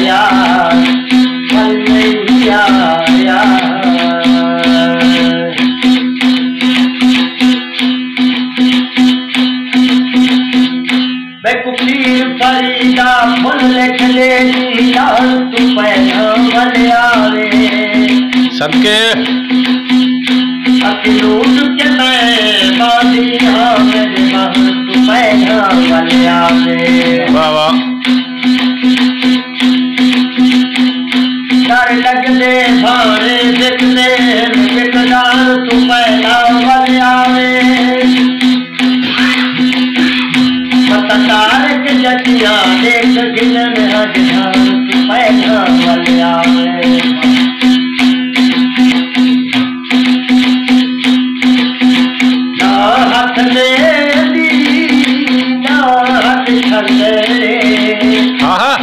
आया फल नहीं आया। बेकुफीर फरीदा फुल लिख ले यार तू पहला वाले आवे सबके अखिलूट के मैं बादी हाँ मेरे बाहर तू पहला वाले आवे। वाह वाह डर लगदे भारे दिखदे बिकदार तू पहला वाले आवे। मतदार के जटिया देख गिनन हजार तू पहला वाले आवे। ना हाथ दे दी ना हाथ छले हाँ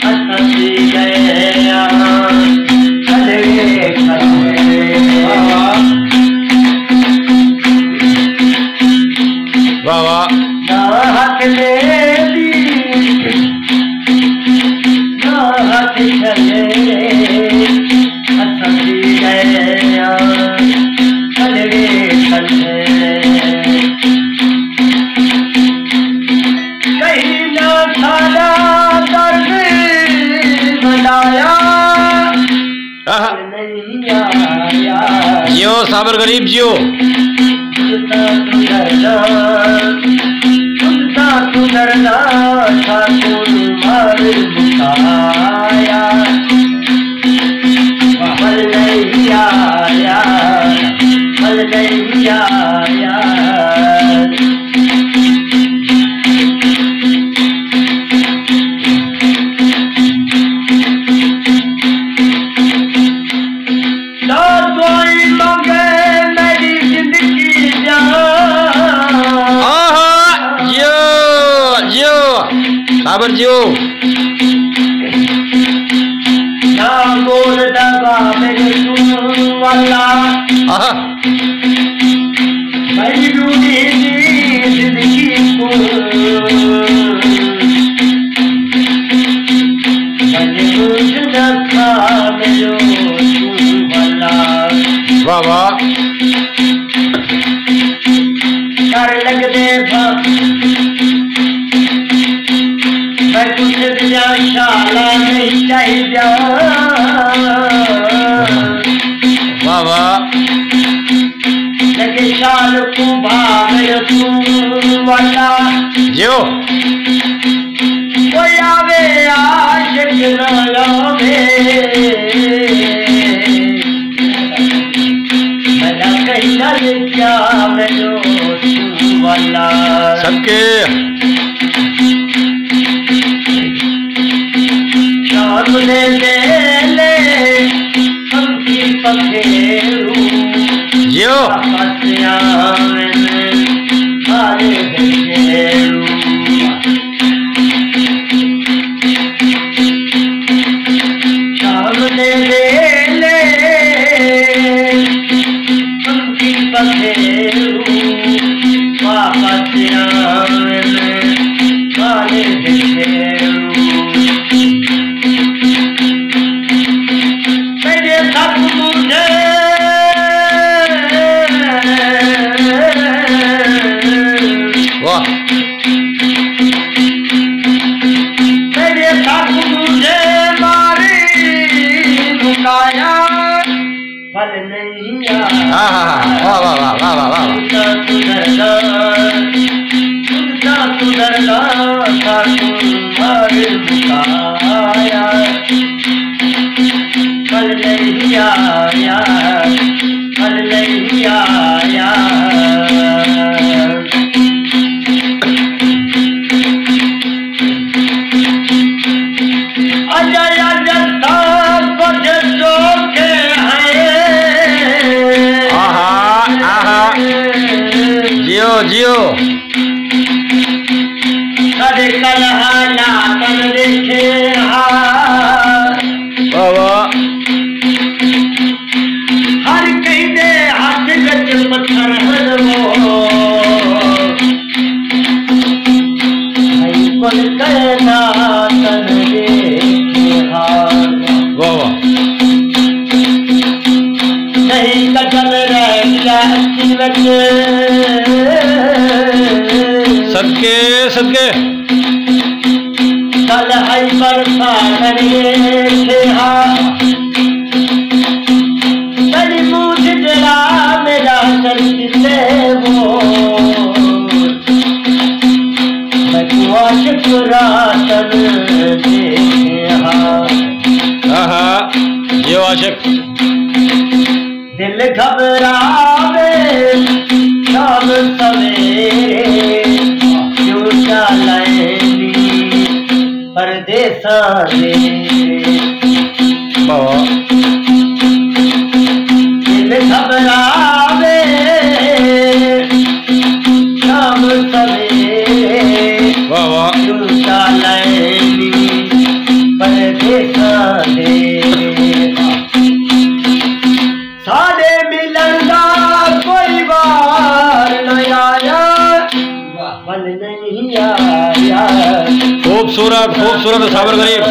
हंसी गया खले खले। वाह वाह ना हाथ दे दी ना हाथ छले हंसी गया खले खले। कहीं ना सारा दर्द बनाया नहीं आया। जियो साबर गरीब जियो। सुनता तू डरना था कोई मार बुखाया फल नहीं आया फल नहीं आया। साबर जियो। ना बोल दबा मेरे सुन वाला मेरी डूबी जिंदगी को मैंने कुछ रखा मेरे सुन वाला। वाह वाह डर लगदे मैं कुछ दिया शाला नहीं चाहिए। वाह वाह लगे शाल को भाव तू वाला जियो। कोई आवे आशिक न आवे मैं कहीं न क्या मेरे तू वाला सबके ले ले हमकी पखेरू जियो। पसिया हारे घेरू शाम ले ले हमकी पखेरू पसिया हारे घेरू। वाह मेरे साथ मुझे मारी मुकाया फल नहीं आया। वाह वाह वाह वाह वाह वाह सुधरना था तुम्हारे मुकाया फल नहीं आया फल नहीं आया। जियो जियो। कदे कलहाना तन देखे हर कहीं दे हाथ गज पत्थर हलवो कुल कहना तन दे आई बरसा करिए खेहा तेरी मूछ जला मेरा चलते वो मैं कुआश पुरातन देखा। जियो आशिक। दिल घबरावे शाम सवेरे क्यों चलैनी परदेसा रे। दिल घबरावे शाम सवेरे क्यों चलैनी परदेसा रे। सारे मिलन का कोई बार न आया बल नहीं आया। खूबसूरत खूबसूरत साबर गरीब।